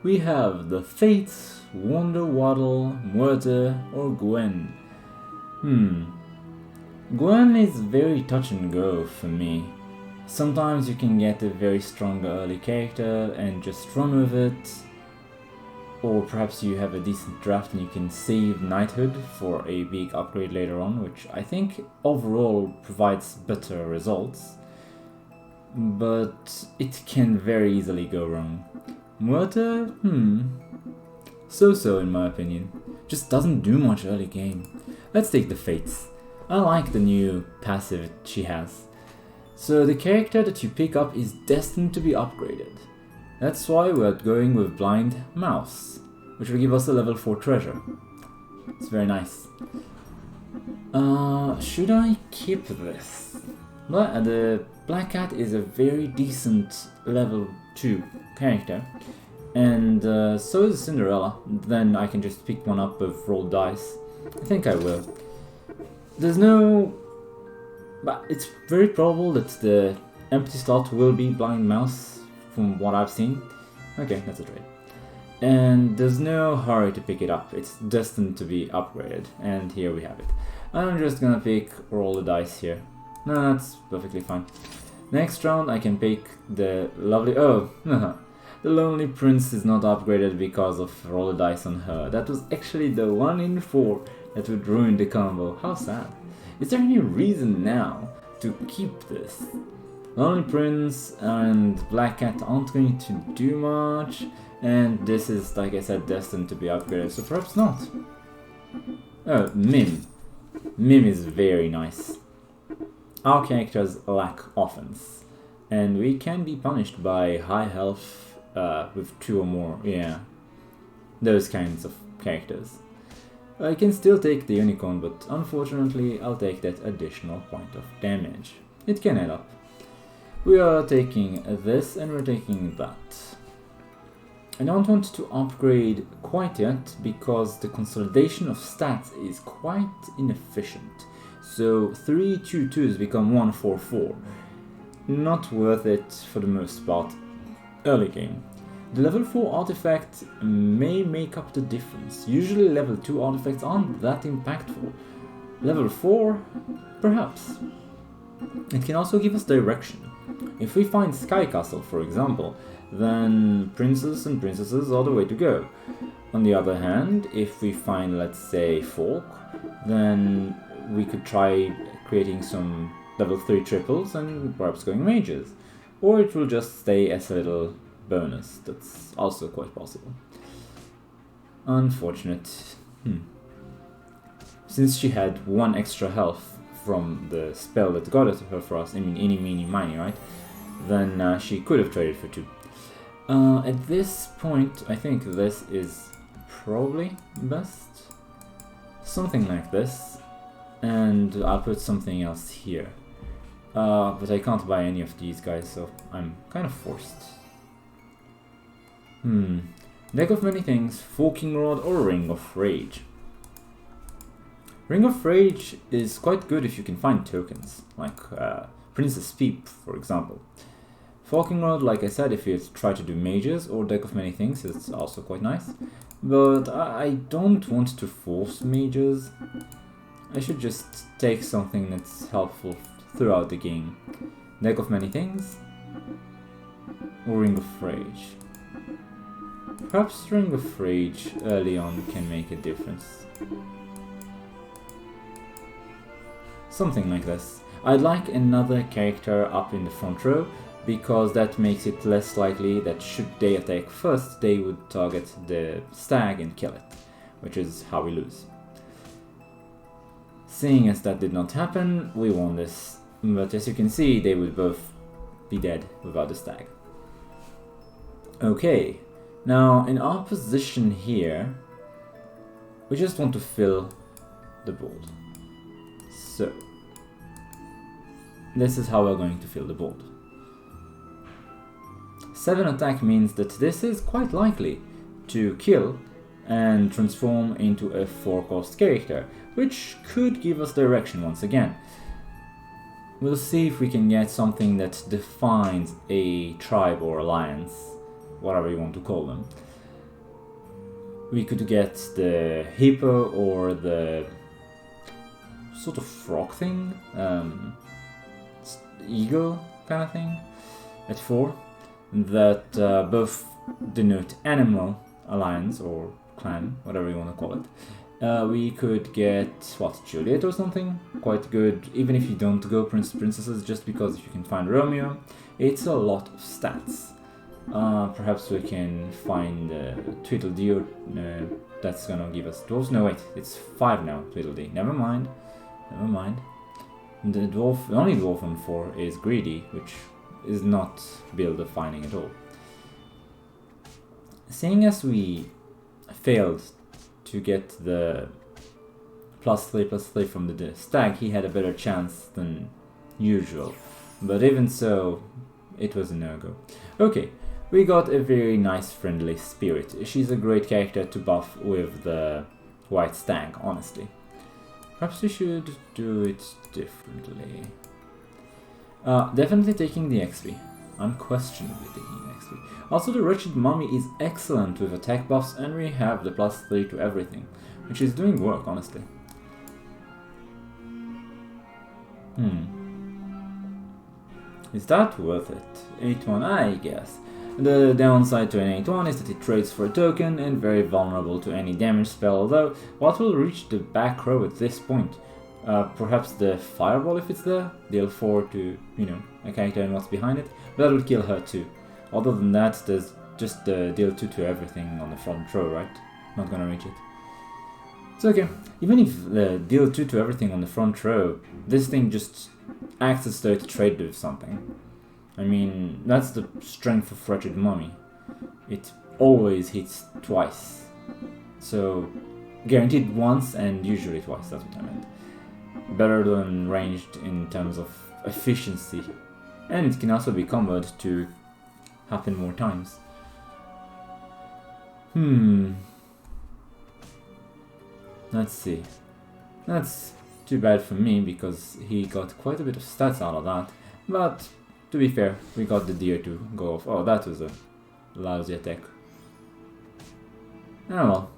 we have the Fates, Wonder Waddle, Muerte, or Gwen. Gwen is very touch and go for me. Sometimes you can get a very strong early character and just run with it, or perhaps you have a decent draft and you can save knighthood for a big upgrade later on, which I think overall provides better results, but it can very easily go wrong. Muerte? So-so in my opinion. Just doesn't do much early game. Let's take the Fates. I like the new passive she has. So the character that you pick up is destined to be upgraded. That's why we're going with Blind Mouse, which will give us a level 4 treasure. It's very nice. Should I keep this? Well, the Black Cat is a very decent level 2 character, and so is Cinderella. Then I can just pick one up with rolled dice. I think I will. But it's very probable that the empty slot will be Blind Mouse, from what I've seen. Okay, that's a trade. And there's no hurry to pick it up, it's destined to be upgraded, and here we have it. I'm just gonna roll the dice here. No, that's perfectly fine. Next round I can pick the lovely... the Lonely Prince is not upgraded because of roll the dice on her. That was actually the 1 in 4 that would ruin the combo. How sad. Is there any reason now to keep this? Lonely Prince and Black Cat aren't going to do much, and this is, like I said, destined to be upgraded, so perhaps not. Oh, Mim. Mim is very nice. Our characters lack offense, and we can be punished by high health with 2 or more, those kinds of characters. I can still take the unicorn, but unfortunately I'll take that additional point of damage. It can add up. We are taking this and we're taking that. I don't want to upgrade quite yet because the consolidation of stats is quite inefficient. So 3 2-2s become 1 4-4. Not worth it for the most part early game. The level 4 artifact may make up the difference. Usually level 2 artifacts aren't that impactful. Level 4, perhaps. It can also give us direction. If we find Sky Castle, for example, then princes and princesses are the way to go. On the other hand, if we find, let's say, Folk, then we could try creating some level 3 triples and perhaps going mages. Or it will just stay as a little bonus. That's also quite possible. Unfortunate. Since she had 1 extra health from the spell that got it to her for us, I mean, eeny, meeny, miny, right? Then she could have traded for 2. At this point, I think this is probably best. Something like this. And I'll put something else here. But I can't buy any of these guys, so I'm kind of forced. Deck of many things, Forking Rod or Ring of Rage. Ring of Rage is quite good if you can find tokens, like Princess Peep, for example. Forking Rod, like I said, if you try to do mages, or Deck of Many Things, is also quite nice. But I don't want to force mages. I should just take something that's helpful throughout the game. Deck of Many Things, or Ring of Rage. Perhaps Ring of Rage early on can make a difference. Something like this. I'd like another character up in the front row, because that makes it less likely that should they attack first, they would target the stag and kill it, which is how we lose. Seeing as that did not happen, we won this, but as you can see, they would both be dead without the stag. Okay, now in our position here, we just want to fill the board. So, this is how we're going to fill the board. 7 attack means that this is quite likely to kill and transform into a 4-cost character, which could give us direction once again. We'll see if we can get something that defines a tribe or alliance, whatever you want to call them. we could get the hippo or the sort of frog thing, eagle kind of thing at 4, that both denote animal alliance or clan, whatever you want to call it. We could get, what, Juliet or something? Quite good, even if you don't go princesses, just because if you can find Romeo, it's a lot of stats. Perhaps we can find Tweedledee, that's gonna give us dwarves. No, wait, it's 5 now, Tweedledee. Never mind. The only dwarf on 4 is Greedy, which is not build defining at all. Seeing as we failed to get the +3/+3 from the stag, he had a better chance than usual. But even so, it was a no-go. Okay, we got a very nice friendly spirit. She's a great character to buff with the white stag, honestly. Perhaps we should do it differently. Definitely taking the XP. Unquestionably taking the XP. Also, the Wretched Mummy is excellent with attack buffs, and we have the +3 to everything, which is doing work, honestly. Is that worth it? 8-1, I guess. The downside to an 8-1 is that it trades for a token and very vulnerable to any damage spell, although what will reach the back row at this point? Perhaps the Fireball if it's there, deal 4 to, you know, a character and what's behind it, but that will kill her too. Other than that, there's just the deal 2 to everything on the front row, right? Not gonna reach it. It's okay. Even if the deal 2 to everything on the front row, this thing just acts as though it traded with something. I mean, that's the strength of Wretched Mummy. It always hits twice. So, guaranteed once and usually twice, that's what I meant. Better than ranged in terms of efficiency. And it can also be comboed to happen more times. Let's see. That's too bad for me because he got quite a bit of stats out of that. But to be fair, we got the deer to go off. Oh, that was a lousy attack. Oh well,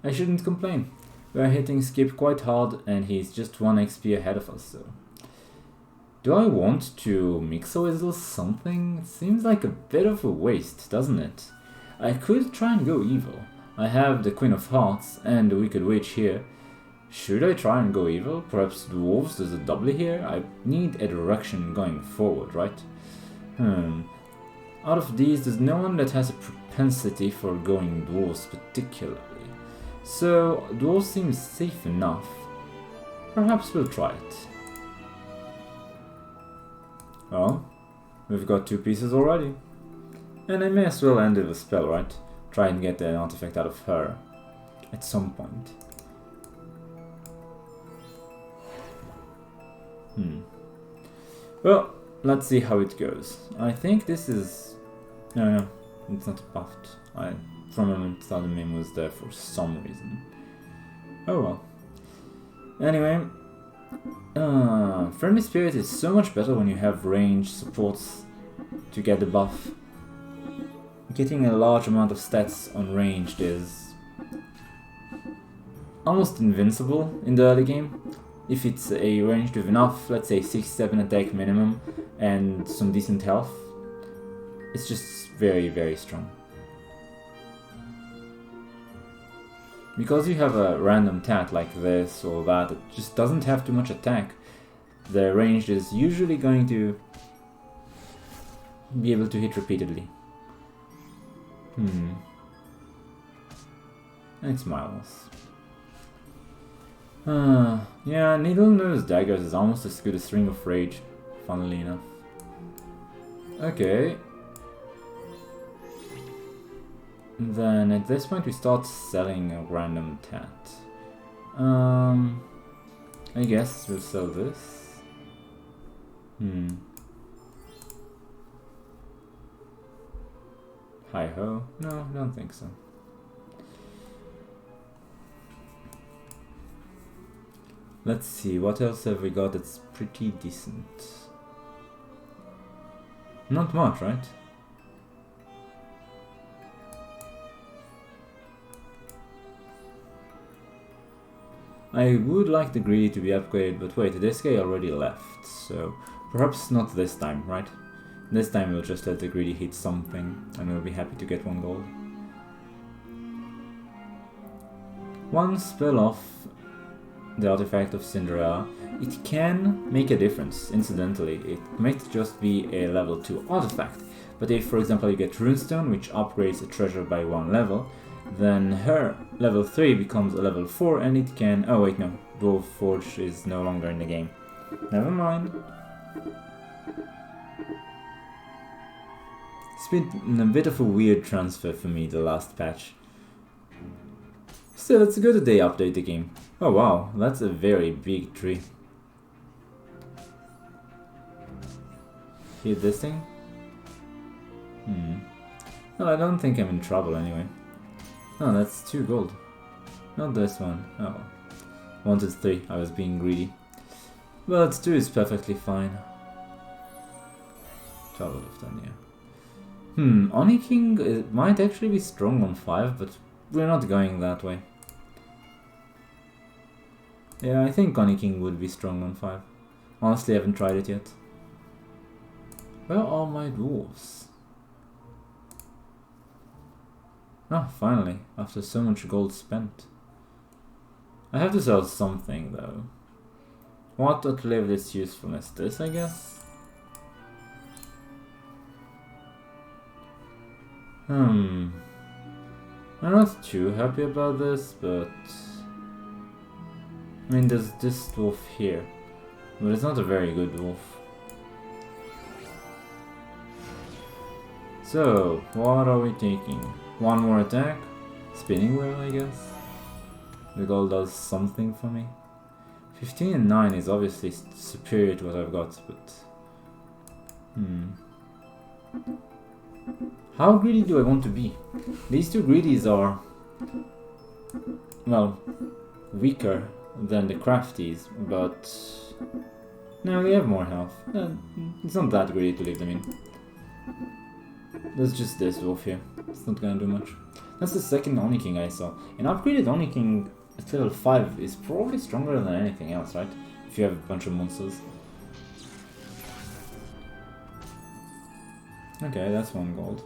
I shouldn't complain. We're hitting Skip quite hard and he's just 1 XP ahead of us, so... Do I want to Mixo-Izzle something? It seems like a bit of a waste, doesn't it? I could try and go evil. I have the Queen of Hearts and the Wicked Witch here. Should I try and go evil? Perhaps dwarves does a doubly here? I need a direction going forward, right? Out of these, there's no one that has a propensity for going dwarves particularly. So, dwarves seems safe enough. Perhaps we'll try it. Well, we've got 2 pieces already. And I may as well end with a spell, right? Try and get an artifact out of her. At some point. Well, let's see how it goes. I think this is... No, it's not buffed. From a moment thought the meme was there for some reason. Oh well. Anyway, Friendly Spirit is so much better when you have range supports to get the buff. Getting a large amount of stats on ranged is almost invincible in the early game. If it's a ranged with enough, let's say 6-7 attack minimum and some decent health, it's just very, very strong. Because you have a random tat like this or that, it just doesn't have too much attack. The ranged is usually going to be able to hit repeatedly. It's marvelous. Yeah, Needle Nose Daggers is almost as good as Ring of Rage, funnily enough. Okay. Then at this point we start selling a random tat. I guess we'll sell this. Hi-ho. No, I don't think so. Let's see, what else have we got that's pretty decent? Not much, right? I would like the greedy to be upgraded, but wait, this guy already left, so perhaps not this time, right? This time we'll just let the greedy hit something, and we'll be happy to get 1 gold. One spell off the artifact of Cinderella, it can make a difference. Incidentally, it might just be a level 2 artifact, but if for example you get Runestone, which upgrades a treasure by 1 level, then her level 3 becomes a level 4 and it can... oh wait, no, Dwarf Forge is no longer in the game. Never mind. It's been a bit of a weird transfer for me, the last patch. Still, it's good that they update the game. Oh wow, that's a very big tree. Hit this thing? Well, I don't think I'm in trouble anyway. No, that's 2 gold. Not this one. Oh. Wanted 3, I was being greedy. But 2 is perfectly fine. 12 out of 10, yeah. Oni King might actually be strong on 5, but we're not going that way. Yeah, I think Oni King would be strong on 5. Honestly, I haven't tried it yet. Where are my dwarves? Ah, finally, after so much gold spent. I have to sell something, though. What outlived its usefulness? This, I guess? I'm not too happy about this, but... I mean, there's this dwarf here, but it's not a very good dwarf. So, what are we taking? 1 more attack? Spinning wheel, I guess? The gold does something for me. 15 and 9 is obviously superior to what I've got, but... How greedy do I want to be? These 2 greedies are... well, weaker than the crafties, but... no, they have more health. It's not that greedy to leave them in. There's just this dwarf here. It's not gonna do much. That's the second Oni King I saw. An upgraded Oni King at level 5 is probably stronger than anything else, right? If you have a bunch of monsters. Okay, that's 1 gold.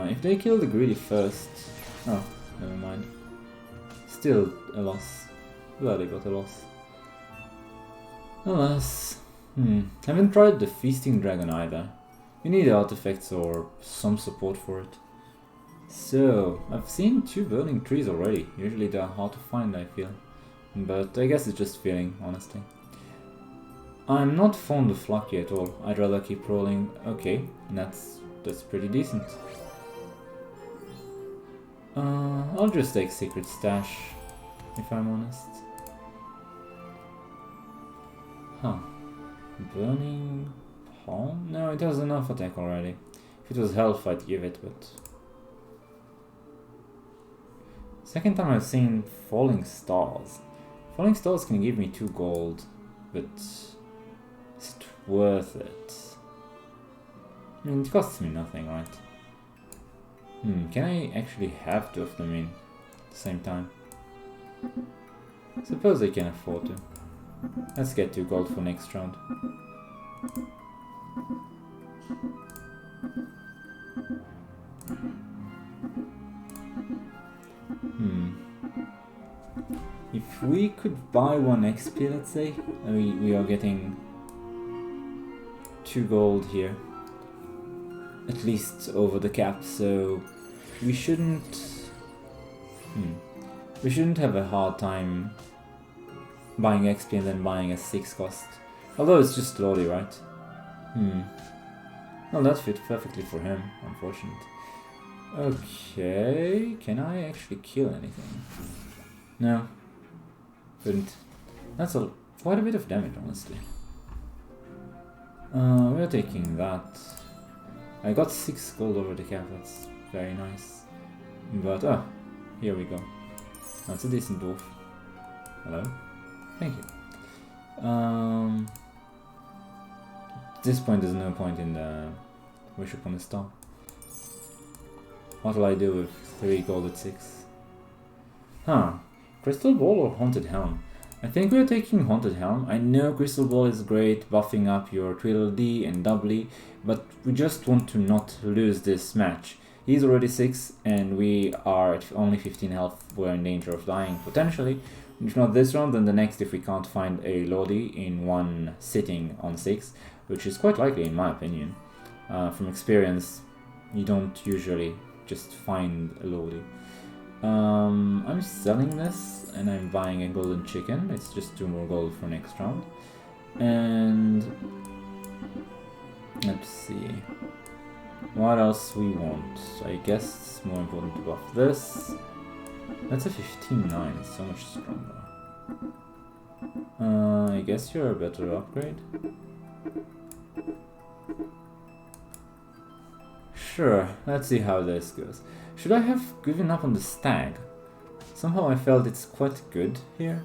If they kill the greedy first... oh, never mind. Still a loss. Bloody got a loss. Alas. Haven't tried the Feasting Dragon either. You need artifacts or some support for it. So, I've seen 2 burning trees already. Usually they're hard to find, I feel. But I guess it's just feeling, honestly. I'm not fond of Lucky at all. I'd rather keep rolling. Okay, that's pretty decent. I'll just take Secret Stash, if I'm honest. Huh. Burning Palm? No, it has enough attack already. If it was health, I'd give it, but... second time I've seen Falling Stars. Falling Stars can give me 2 gold, but... is it worth it? I mean, it costs me nothing, right? Can I actually have 2 of them in at the same time? Suppose I can afford to. Let's get 2 gold for next round. If we could buy 1 XP, let's say, we are getting 2 gold here. At least over the cap, so we shouldn't... we shouldn't have a hard time buying XP and then buying a 6 cost. Although it's just Lodi, right? Well, that fit perfectly for him, unfortunately. Okay, can I actually kill anything? No. Couldn't. That's quite a bit of damage, honestly. We're taking that. I got 6 gold over the cap, that's very nice. But, here we go. That's a decent dwarf. Hello? Thank you. At this point there's no point in wish upon a star. What'll I do with 3 gold at 6? Huh. Crystal Ball or Haunted Helm? I think we're taking Haunted Helm. I know Crystal Ball is great, buffing up your Tweedledee and doubly, but we just want to not lose this match. He's already 6 and we are at only 15 health. We're in danger of dying potentially. If not this round, then the next if we can't find a Lodi in one sitting on 6, which is quite likely in my opinion. From experience, you don't usually just find a Lodi. I'm selling this and I'm buying a golden chicken. It's just 2 more gold for next round. And let's see what else we want. I guess it's more important to buff this. That's a 15-9, it's so much stronger. I guess you're a better upgrade. Sure, let's see how this goes. Should I have given up on the stag? Somehow I felt it's quite good here.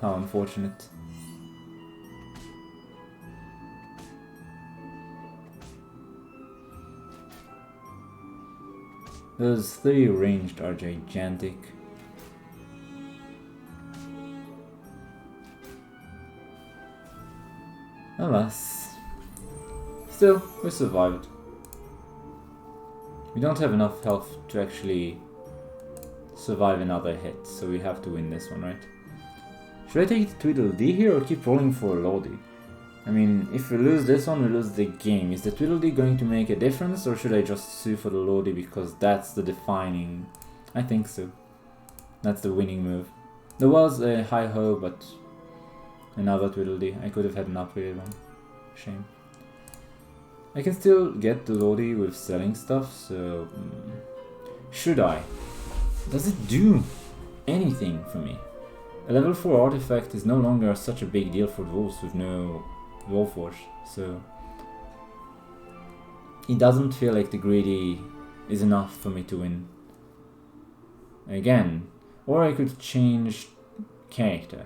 How unfortunate. Those 3 ranged are gigantic. Alas. Still, we survived. We don't have enough health to actually survive another hit, so we have to win this one, right? Should I take the Tweedledee here or keep rolling for a Lodi? I mean, if we lose this one, we lose the game. Is the Tweedledee going to make a difference, or should I just sue for the Lodi because that's the defining... I think so. That's the winning move. There was a hi-ho, but another Tweedledee. I could have had an upgraded one. Shame. I can still get the Lodi with selling stuff, so... should I? Does it do anything for me? A level 4 artifact is no longer such a big deal for wolves with no Warforge, so it doesn't feel like the greedy is enough for me to win. Again, or I could change character.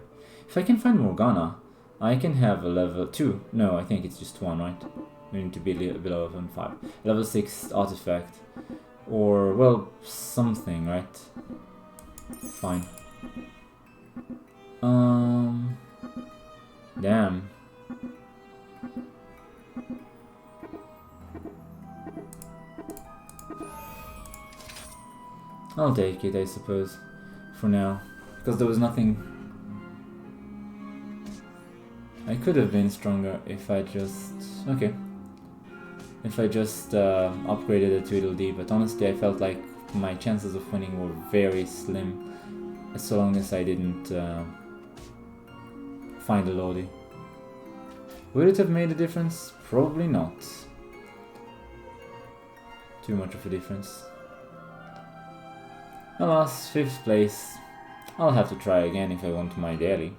If I can find Morgana, I can have a level 2. No, I think it's just 1, right? We need to be below level 5. Level 6 artifact. Or, well, something, right? Fine. Damn. I'll take it, I suppose, for now, because there was nothing. I could have been stronger if I just... okay. If I just upgraded the Tweedledee, but honestly I felt like my chances of winning were very slim, so long as I didn't find a Lodi. Would it have made a difference? Probably not. Too much of a difference. Alas, 5th place. I'll have to try again if I want my daily.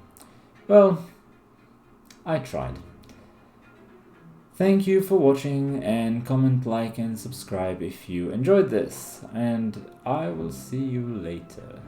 Well, I tried. Thank you for watching, and comment, like and subscribe if you enjoyed this, and I will see you later.